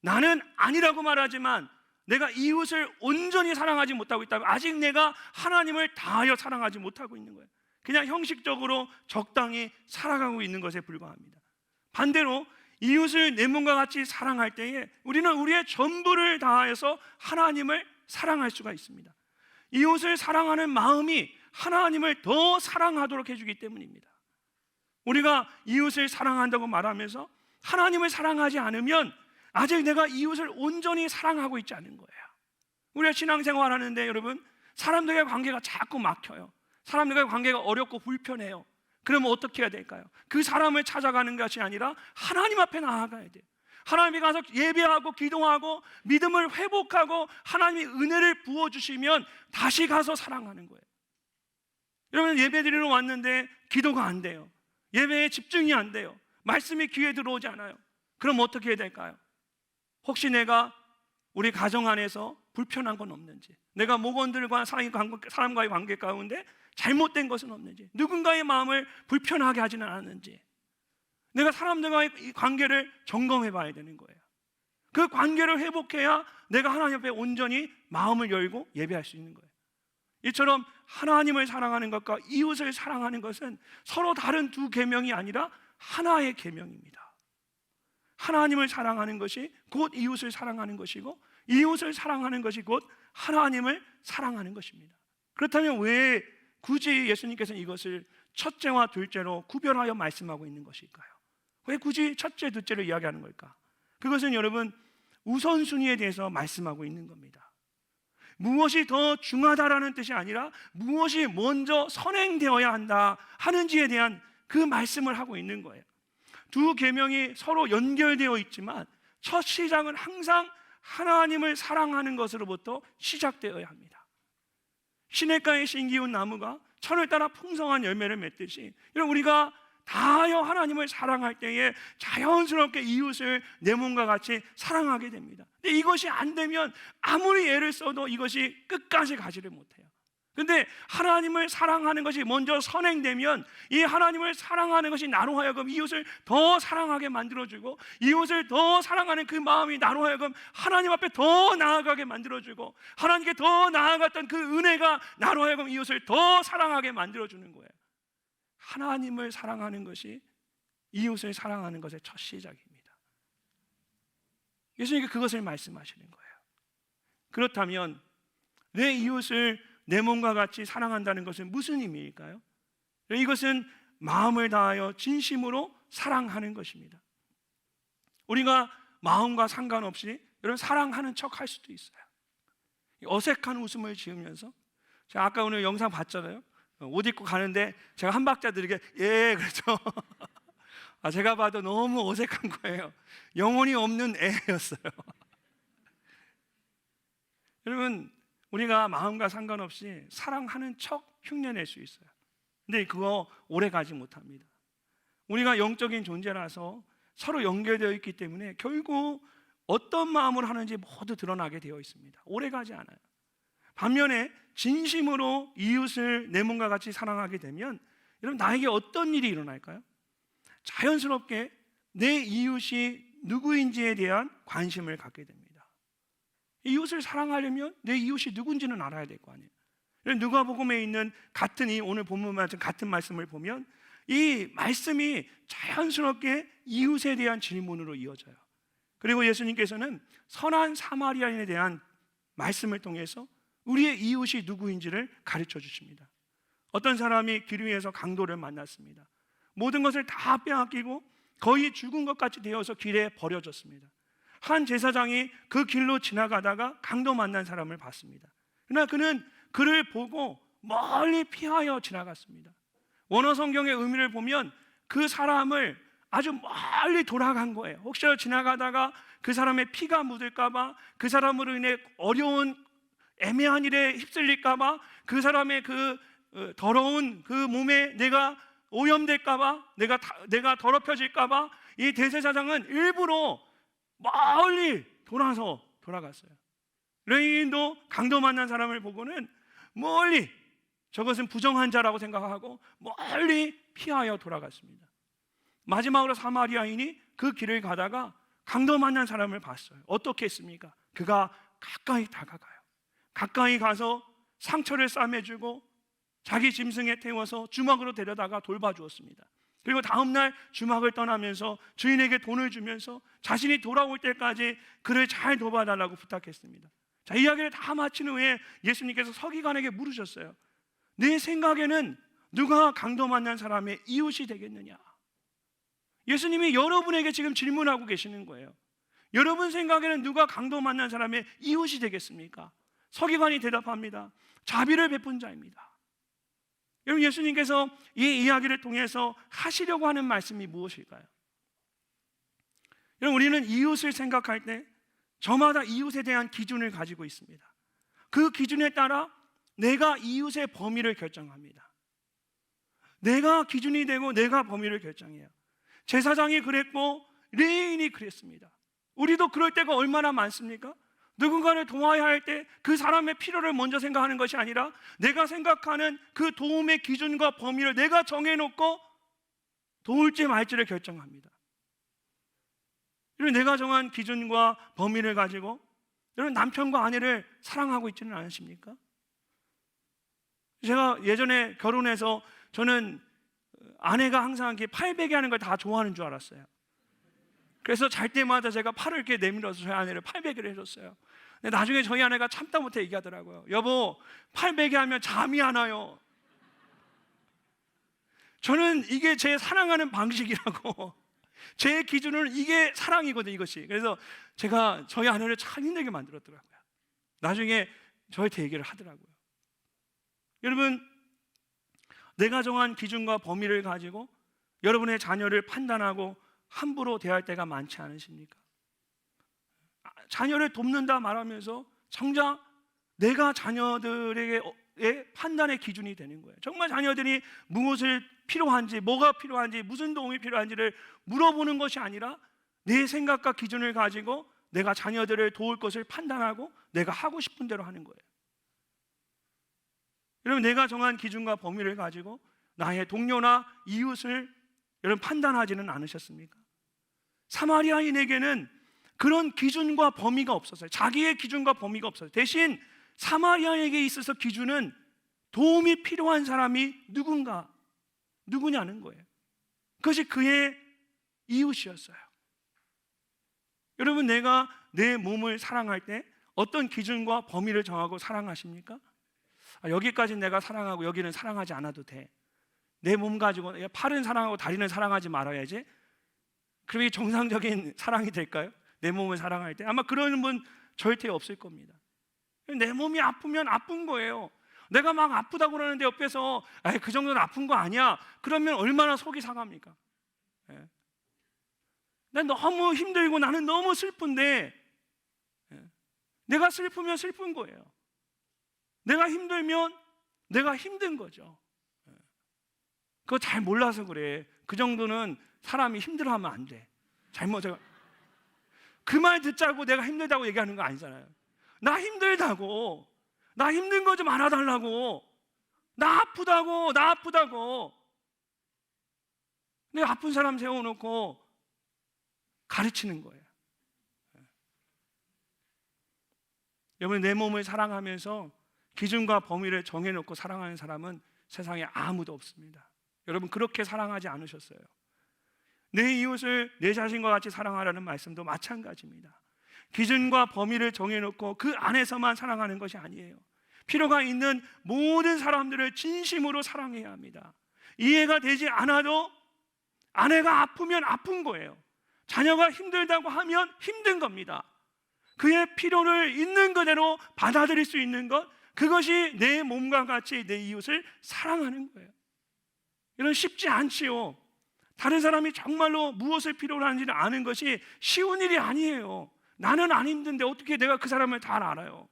나는 아니라고 말하지만 내가 이웃을 온전히 사랑하지 못하고 있다면 아직 내가 하나님을 다하여 사랑하지 못하고 있는 거예요. 그냥 형식적으로 적당히 살아가고 있는 것에 불과합니다. 반대로 이웃을 내 몸과 같이 사랑할 때에 우리는 우리의 전부를 다해서 하나님을 사랑할 수가 있습니다. 이웃을 사랑하는 마음이 하나님을 더 사랑하도록 해주기 때문입니다. 우리가 이웃을 사랑한다고 말하면서 하나님을 사랑하지 않으면 아직 내가 이웃을 온전히 사랑하고 있지 않은 거예요. 우리가 신앙생활 하는데 여러분, 사람들과의 관계가 자꾸 막혀요. 사람들과의 관계가 어렵고 불편해요. 그러면 어떻게 해야 될까요? 그 사람을 찾아가는 것이 아니라 하나님 앞에 나아가야 돼요. 하나님이 가서 예배하고 기도하고 믿음을 회복하고 하나님이 은혜를 부어주시면 다시 가서 사랑하는 거예요. 여러분, 예배 드리러 왔는데 기도가 안 돼요. 예배에 집중이 안 돼요. 말씀이 귀에 들어오지 않아요. 그럼 어떻게 해야 될까요? 혹시 내가 우리 가정 안에서 불편한 건 없는지, 내가 목원들과 사람과의 관계 가운데 잘못된 것은 없는지, 누군가의 마음을 불편하게 하지는 않았는지, 내가 사람들과의 관계를 점검해 봐야 되는 거예요. 그 관계를 회복해야 내가 하나님 앞에 온전히 마음을 열고 예배할 수 있는 거예요. 이처럼 하나님을 사랑하는 것과 이웃을 사랑하는 것은 서로 다른 두 계명이 아니라 하나의 계명입니다. 하나님을 사랑하는 것이 곧 이웃을 사랑하는 것이고 이웃을 사랑하는 것이 곧 하나님을 사랑하는 것입니다. 그렇다면 왜 굳이 예수님께서는 이것을 첫째와 둘째로 구별하여 말씀하고 있는 것일까요? 왜 굳이 첫째, 둘째를 이야기하는 걸까? 그것은 여러분, 우선순위에 대해서 말씀하고 있는 겁니다. 무엇이 더 중하다라는 뜻이 아니라 무엇이 먼저 선행되어야 한다 하는지에 대한 그 말씀을 하고 있는 거예요. 두 계명이 서로 연결되어 있지만 첫 시작은 항상 하나님을 사랑하는 것으로부터 시작되어야 합니다. 시냇가에 심기운 나무가 천을 따라 풍성한 열매를 맺듯이 여러분, 우리가 다하여 하나님을 사랑할 때에 자연스럽게 이웃을 내 몸과 같이 사랑하게 됩니다. 근데 이것이 안 되면 아무리 애를 써도 이것이 끝까지 가지를 못해요. 근데 하나님을 사랑하는 것이 먼저 선행되면 이 하나님을 사랑하는 것이 나로 하여금 이웃을 더 사랑하게 만들어주고 이웃을 더 사랑하는 그 마음이 나로 하여금 하나님 앞에 더 나아가게 만들어주고 하나님께 더 나아갔던 그 은혜가 나로 하여금 이웃을 더 사랑하게 만들어주는 거예요. 하나님을 사랑하는 것이 이웃을 사랑하는 것의 첫 시작입니다. 예수님께서 그것을 말씀하시는 거예요. 그렇다면 내 이웃을 내 몸과 같이 사랑한다는 것은 무슨 의미일까요? 이것은 마음을 다하여 진심으로 사랑하는 것입니다. 우리가 마음과 상관없이 여러분 사랑하는 척 할 수도 있어요. 어색한 웃음을 지으면서, 제가 아까 오늘 영상 봤잖아요. 옷 입고 가는데 제가 한 박자 들게 예 그렇죠. 제가 봐도 너무 어색한 거예요. 영혼이 없는 애였어요. 여러분, 우리가 마음과 상관없이 사랑하는 척 흉내낼 수 있어요. 근데 그거 오래 가지 못합니다. 우리가 영적인 존재라서 서로 연결되어 있기 때문에 결국 어떤 마음으로 하는지 모두 드러나게 되어 있습니다. 오래 가지 않아요. 반면에 진심으로 이웃을 내 몸과 같이 사랑하게 되면 여러분, 나에게 어떤 일이 일어날까요? 자연스럽게 내 이웃이 누구인지에 대한 관심을 갖게 됩니다. 이웃을 사랑하려면 내 이웃이 누군지는 알아야 될 거 아니에요. 누가복음에 있는 같은 이 오늘 본문 같은 말씀을 보면 이 말씀이 자연스럽게 이웃에 대한 질문으로 이어져요. 그리고 예수님께서는 선한 사마리아인에 대한 말씀을 통해서 우리의 이웃이 누구인지를 가르쳐 주십니다. 어떤 사람이 길 위에서 강도를 만났습니다. 모든 것을 다 빼앗기고 거의 죽은 것 같이 되어서 길에 버려졌습니다. 한 제사장이 그 길로 지나가다가 강도 만난 사람을 봤습니다. 그러나 그는 그를 보고 멀리 피하여 지나갔습니다. 원어 성경의 의미를 보면 그 사람을 아주 멀리 돌아간 거예요. 혹시라도 지나가다가 그 사람의 피가 묻을까봐, 그 사람으로 인해 어려운 애매한 일에 휩쓸릴까봐, 그 사람의 그 더러운 그 몸에 내가 오염될까봐, 내가 더럽혀질까봐 이 대제사장은 일부러 멀리 돌아서 돌아갔어요. 레위인도 강도 만난 사람을 보고는 멀리, 저것은 부정한 자라고 생각하고 멀리 피하여 돌아갔습니다. 마지막으로 사마리아인이 그 길을 가다가 강도 만난 사람을 봤어요. 어떻게 했습니까? 그가 가까이 다가가요. 가까이 가서 상처를 싸매주고 자기 짐승에 태워서 주막으로 데려다가 돌봐주었습니다. 그리고 다음날 주막을 떠나면서 주인에게 돈을 주면서 자신이 돌아올 때까지 그를 잘 돌봐달라고 부탁했습니다. 자, 이야기를 다 마친 후에 예수님께서 서기관에게 물으셨어요. 내 생각에는 누가 강도 만난 사람의 이웃이 되겠느냐? 예수님이 여러분에게 지금 질문하고 계시는 거예요. 여러분 생각에는 누가 강도 만난 사람의 이웃이 되겠습니까? 서기관이 대답합니다. 자비를 베푼 자입니다. 여러분, 예수님께서 이 이야기를 통해서 하시려고 하는 말씀이 무엇일까요? 여러분, 우리는 이웃을 생각할 때 저마다 이웃에 대한 기준을 가지고 있습니다. 그 기준에 따라 내가 이웃의 범위를 결정합니다. 내가 기준이 되고 내가 범위를 결정해요. 제사장이 그랬고 레위인이 그랬습니다. 우리도 그럴 때가 얼마나 많습니까? 누군가를 도와야 할 때 그 사람의 필요를 먼저 생각하는 것이 아니라 내가 생각하는 그 도움의 기준과 범위를 내가 정해놓고 도울지 말지를 결정합니다. 여러분, 내가 정한 기준과 범위를 가지고 여러분 남편과 아내를 사랑하고 있지는 않으십니까? 제가 예전에 결혼해서 저는 아내가 항상 이렇게 팔 베기 하는 걸 다 좋아하는 줄 알았어요. 그래서 잘 때마다 제가 팔을 이렇게 내밀어서 저희 아내를 팔 베기를 해줬어요. 근데 나중에 저희 아내가 참다 못해 얘기하더라고요. 여보, 팔 베기 하면 잠이 안 와요. 저는 이게 제 사랑하는 방식이라고 제 기준은 이게 사랑이거든요, 이것이. 그래서 제가 저희 아내를 참 힘들게 만들었더라고요. 나중에 저한테 얘기를 하더라고요. 여러분, 내가 정한 기준과 범위를 가지고 여러분의 자녀를 판단하고 함부로 대할 때가 많지 않으십니까? 자녀를 돕는다 말하면서 정작 내가 자녀들에게 판단의 기준이 되는 거예요. 정말 자녀들이 무엇을 필요한지, 뭐가 필요한지, 무슨 도움이 필요한지를 물어보는 것이 아니라 내 생각과 기준을 가지고 내가 자녀들을 도울 것을 판단하고 내가 하고 싶은 대로 하는 거예요. 여러분, 내가 정한 기준과 범위를 가지고 나의 동료나 이웃을 여러분 판단하지는 않으셨습니까? 사마리아인에게는 그런 기준과 범위가 없었어요. 자기의 기준과 범위가 없었어요. 대신 사마리아인에게 있어서 기준은 도움이 필요한 사람이 누구냐는 거예요. 그것이 그의 이웃이었어요. 여러분, 내가 내 몸을 사랑할 때 어떤 기준과 범위를 정하고 사랑하십니까? 여기까지는 내가 사랑하고 여기는 사랑하지 않아도 돼. 내 몸 가지고 팔은 사랑하고 다리는 사랑하지 말아야지. 그럼 이게 정상적인 사랑이 될까요? 내 몸을 사랑할 때 아마 그런 분 절대 없을 겁니다. 내 몸이 아프면 아픈 거예요. 내가 막 아프다고 그러는데 옆에서 그 정도는 아픈 거 아니야, 그러면 얼마나 속이 상합니까? 난 너무 힘들고 나는 너무 슬픈데 내가 슬프면 슬픈 거예요. 내가 힘들면 내가 힘든 거죠. 그거 잘 몰라서 그래. 그 정도는 사람이 힘들어하면 안 돼. 제가 그 말 듣자고 내가 힘들다고 얘기하는 거 아니잖아요. 나 힘들다고, 나 힘든 거 좀 알아달라고, 나 아프다고. 내가 아픈 사람 세워놓고 가르치는 거예요. 여러분, 내 몸을 사랑하면서 기준과 범위를 정해놓고 사랑하는 사람은 세상에 아무도 없습니다. 여러분, 그렇게 사랑하지 않으셨어요. 내 이웃을 내 자신과 같이 사랑하라는 말씀도 마찬가지입니다. 기준과 범위를 정해놓고 그 안에서만 사랑하는 것이 아니에요. 필요가 있는 모든 사람들을 진심으로 사랑해야 합니다. 이해가 되지 않아도 아내가 아프면 아픈 거예요. 자녀가 힘들다고 하면 힘든 겁니다. 그의 필요를 있는 그대로 받아들일 수 있는 것, 그것이 내 몸과 같이 내 이웃을 사랑하는 거예요. 이런 쉽지 않지요. 다른 사람이 정말로 무엇을 필요로 하는지를 아는 것이 쉬운 일이 아니에요. 나는 안 힘든데 어떻게 내가 그 사람을 다 알아요.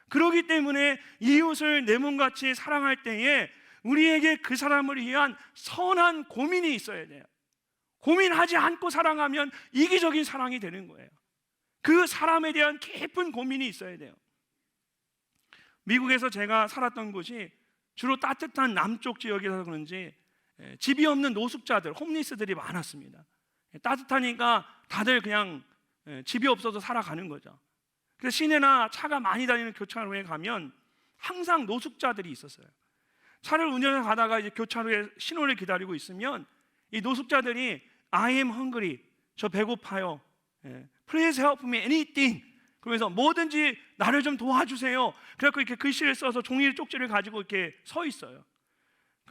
그렇기 때문에 이웃을 내 몸같이 사랑할 때에 우리에게 그 사람을 위한 선한 고민이 있어야 돼요. 고민하지 않고 사랑하면 이기적인 사랑이 되는 거예요. 그 사람에 대한 깊은 고민이 있어야 돼요. 미국에서 제가 살았던 곳이 주로 따뜻한 남쪽 지역이라서 그런지 집이 없는 노숙자들, 홈리스들이 많았습니다. 따뜻하니까 다들 그냥 집이 없어서 살아가는 거죠. 그래서 시내나 차가 많이 다니는 교차로에 가면 항상 노숙자들이 있었어요. 차를 운전해서 가다가 이제 교차로에 신호를 기다리고 있으면 이 노숙자들이 I am hungry, 저 배고파요, Please help me anything, 그러면서 뭐든지 나를 좀 도와주세요. 그래서 이렇게 글씨를 써서 종이 쪽지를 가지고 이렇게 서 있어요.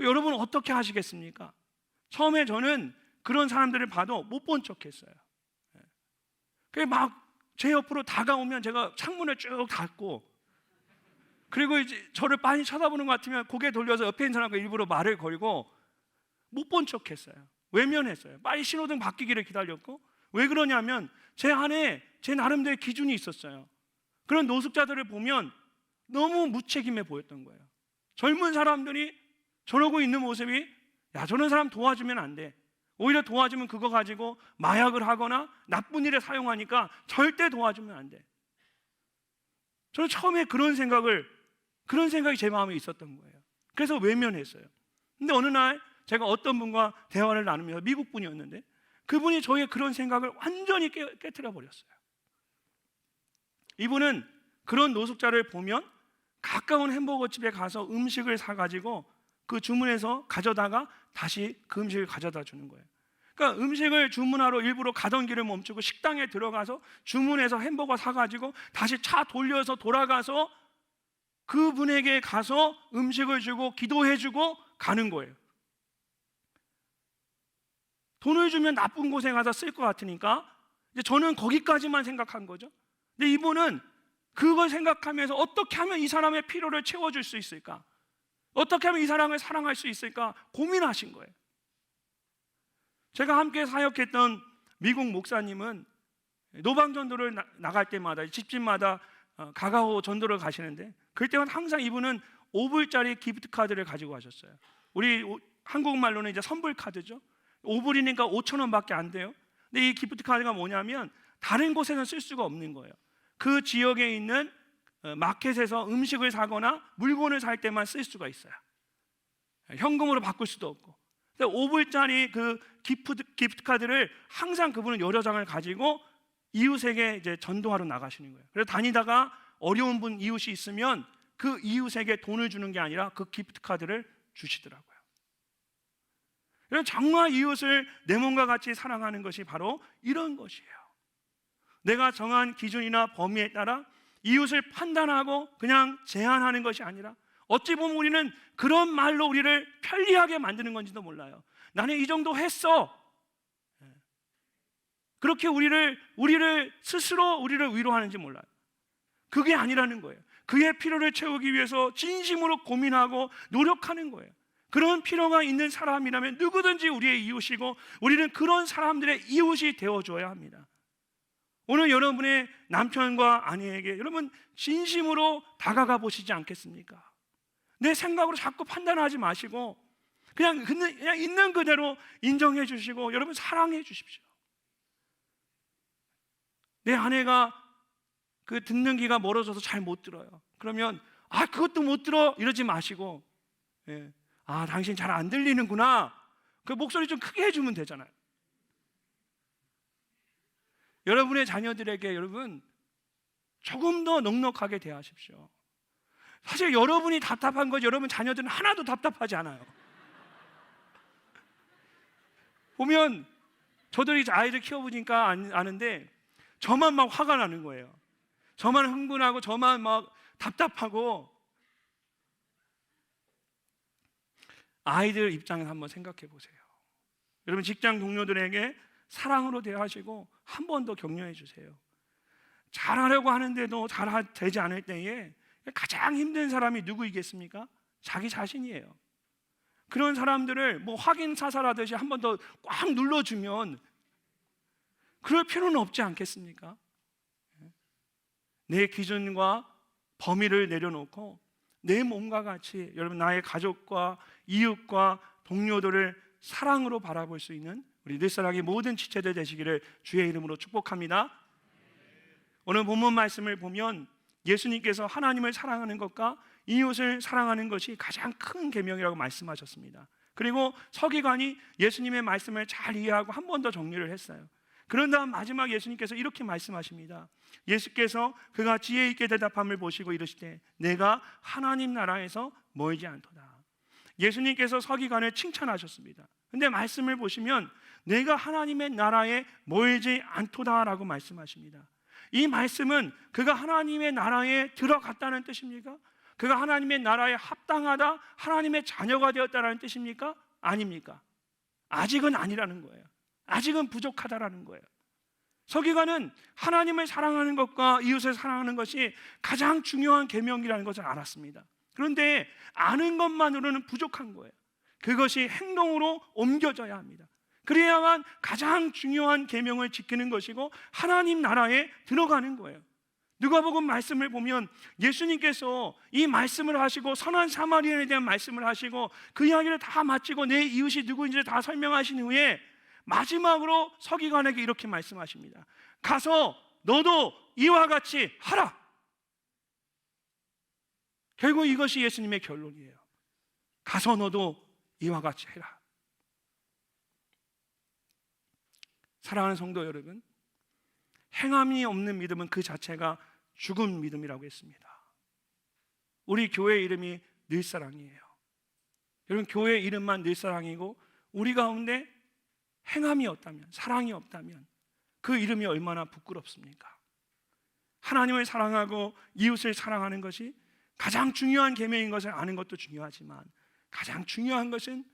여러분 어떻게 하시겠습니까? 처음에 저는 그런 사람들을 봐도 못 본 척했어요. 막 제 옆으로 다가오면 제가 창문을 쭉 닫고, 그리고 이제 저를 빤히 쳐다보는 것 같으면 고개 돌려서 옆에 있는 사람과 일부러 말을 걸고 못 본 척했어요. 외면했어요. 빨리 신호등 바뀌기를 기다렸고. 왜 그러냐면 제 안에 제 나름대로의 기준이 있었어요. 그런 노숙자들을 보면 너무 무책임해 보였던 거예요. 젊은 사람들이 저러고 있는 모습이, 야, 저런 사람 도와주면 안 돼. 오히려 도와주면 그거 가지고 마약을 하거나 나쁜 일에 사용하니까 절대 도와주면 안 돼. 저는 처음에 그런 생각이 제 마음에 있었던 거예요. 그래서 외면했어요. 근데 어느 날 제가 어떤 분과 대화를 나누면서, 미국 분이었는데 그분이 저의 그런 생각을 완전히 깨트려 버렸어요. 이분은 그런 노숙자를 보면 가까운 햄버거 집에 가서 음식을 사가지고 그 주문해서 가져다가 다시 그 음식을 가져다 주는 거예요. 그러니까 음식을 주문하러 일부러 가던 길을 멈추고 식당에 들어가서 주문해서 햄버거 사가지고 다시 차 돌려서 돌아가서 그분에게 가서 음식을 주고 기도해주고 가는 거예요. 돈을 주면 나쁜 곳에 가서 쓸 것 같으니까 이제 저는 거기까지만 생각한 거죠. 근데 이분은 그걸 생각하면서 어떻게 하면 이 사람의 필요를 채워줄 수 있을까? 어떻게 하면 이 사람을 사랑할 수 있을까? 고민하신 거예요. 제가 함께 사역했던 미국 목사님은 노방 전도를 나갈 때마다 집집마다 가가오 전도를 가시는데 그럴 때마다 항상 이분은 5불짜리 기프트 카드를 가지고 가셨어요. 우리 한국말로는 이제 선불 카드죠. 5불이니까 5,000원밖에 안 돼요. 근데 이 기프트 카드가 뭐냐면 다른 곳에서는 쓸 수가 없는 거예요. 그 지역에 있는 마켓에서 음식을 사거나 물건을 살 때만 쓸 수가 있어요. 현금으로 바꿀 수도 없고. 5불짜리 그 기프트 카드를 항상 그분은 여러 장을 가지고 이웃에게 이제 전도하러 나가시는 거예요. 그래서 다니다가 어려운 분 이웃이 있으면 그 이웃에게 돈을 주는 게 아니라 그 기프트 카드를 주시더라고요. 정말 이웃을 내 몸과 같이 사랑하는 것이 바로 이런 것이에요. 내가 정한 기준이나 범위에 따라 이웃을 판단하고 그냥 제한하는 것이 아니라, 어찌 보면 우리는 그런 말로 우리를 편리하게 만드는 건지도 몰라요. 나는 이 정도 했어. 그렇게 우리를 스스로 우리를 위로하는지 몰라요. 그게 아니라는 거예요. 그의 필요를 채우기 위해서 진심으로 고민하고 노력하는 거예요. 그런 필요가 있는 사람이라면 누구든지 우리의 이웃이고 우리는 그런 사람들의 이웃이 되어줘야 합니다. 오늘 여러분의 남편과 아내에게 여러분 진심으로 다가가 보시지 않겠습니까? 내 생각으로 자꾸 판단하지 마시고 그냥 있는 그대로 인정해 주시고 여러분 사랑해 주십시오. 내 아내가 그 듣는 귀가 멀어져서 잘 못 들어요. 그러면 그것도 못 들어 이러지 마시고, 당신 잘 안 들리는구나. 그 목소리 좀 크게 해주면 되잖아요. 여러분의 자녀들에게 여러분 조금 더 넉넉하게 대하십시오. 사실 여러분이 답답한 거지 여러분 자녀들은 하나도 답답하지 않아요. 보면 저도 이제 아이들 키워보니까 아는데 저만 막 화가 나는 거예요. 저만 흥분하고 저만 막 답답하고. 아이들 입장에서 한번 생각해 보세요. 여러분 직장 동료들에게 사랑으로 대하시고 한 번 더 격려해 주세요. 잘하려고 하는데도 되지 않을 때에 가장 힘든 사람이 누구이겠습니까? 자기 자신이에요. 그런 사람들을 뭐 확인 사살하듯이 한 번 더 꽉 눌러주면 그럴 필요는 없지 않겠습니까? 내 기준과 범위를 내려놓고 내 몸과 같이 여러분 나의 가족과 이웃과 동료들을 사랑으로 바라볼 수 있는 우리 늘사랑의 모든 지체들 되시기를 주의 이름으로 축복합니다. 오늘 본문 말씀을 보면 예수님께서 하나님을 사랑하는 것과 이웃을 사랑하는 것이 가장 큰 계명이라고 말씀하셨습니다. 그리고 서기관이 예수님의 말씀을 잘 이해하고 한 번 더 정리를 했어요. 그런 다음 마지막 예수님께서 이렇게 말씀하십니다. 예수께서 그가 지혜 있게 대답함을 보시고 이르시되 내가 하나님 나라에서 멀지 않도다. 예수님께서 서기관을 칭찬하셨습니다. 근데 말씀을 보시면 내가 하나님의 나라에 멀지 않도다라고 말씀하십니다. 이 말씀은 그가 하나님의 나라에 들어갔다는 뜻입니까? 그가 하나님의 나라에 합당하다, 하나님의 자녀가 되었다라는 뜻입니까? 아닙니까? 아직은 아니라는 거예요. 아직은 부족하다라는 거예요. 서기관은 하나님을 사랑하는 것과 이웃을 사랑하는 것이 가장 중요한 계명이라는 것을 알았습니다. 그런데 아는 것만으로는 부족한 거예요. 그것이 행동으로 옮겨져야 합니다. 그래야만 가장 중요한 계명을 지키는 것이고 하나님 나라에 들어가는 거예요. 누가복음 말씀을 보면 예수님께서 이 말씀을 하시고 선한 사마리아인에 대한 말씀을 하시고 그 이야기를 다 마치고 내 이웃이 누구인지를 다 설명하신 후에 마지막으로 서기관에게 이렇게 말씀하십니다. 가서 너도 이와 같이 하라. 결국 이것이 예수님의 결론이에요. 가서 너도 이와 같이 해라. 사랑하는 성도 여러분, 행함이 없는 믿음은 그 자체가 죽은 믿음이라고 했습니다. 우리 교회 이름이 늘사랑이에요. 여러분 교회 이름만 늘사랑이고 우리 가운데 행함이 없다면, 사랑이 없다면 그 이름이 얼마나 부끄럽습니까? 하나님을 사랑하고 이웃을 사랑하는 것이 가장 중요한 계명인 것을 아는 것도 중요하지만 가장 중요한 것은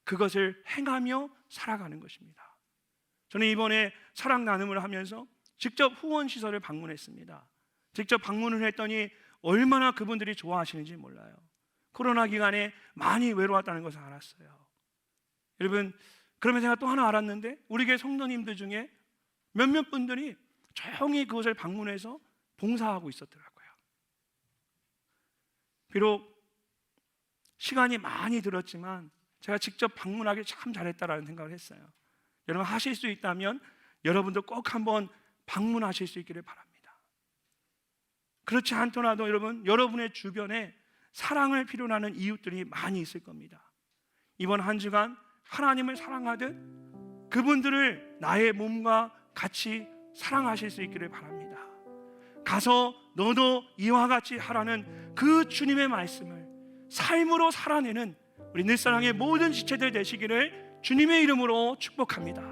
그것을 행하며 살아가는 것입니다. 저는 이번에 사랑 나눔을 하면서 직접 후원시설을 방문했습니다. 직접 방문을 했더니 얼마나 그분들이 좋아하시는지 몰라요. 코로나 기간에 많이 외로웠다는 것을 알았어요. 여러분, 그러면서 제가 또 하나 알았는데 우리 교회 성도님들 중에 몇몇 분들이 조용히 그것을 방문해서 봉사하고 있었더라고요. 비록 시간이 많이 들었지만 제가 직접 방문하기 참 잘했다라는 생각을 했어요. 여러분 하실 수 있다면 여러분도 꼭 한번 방문하실 수 있기를 바랍니다. 그렇지 않더라도 여러분, 여러분의 주변에 사랑을 필요로 하는 이웃들이 많이 있을 겁니다. 이번 한 주간 하나님을 사랑하듯 그분들을 나의 몸과 같이 사랑하실 수 있기를 바랍니다. 가서 너도 이와 같이 하라는 그 주님의 말씀을 삶으로 살아내는 우리 늘사랑의 모든 지체들 되시기를 주님의 이름으로 축복합니다.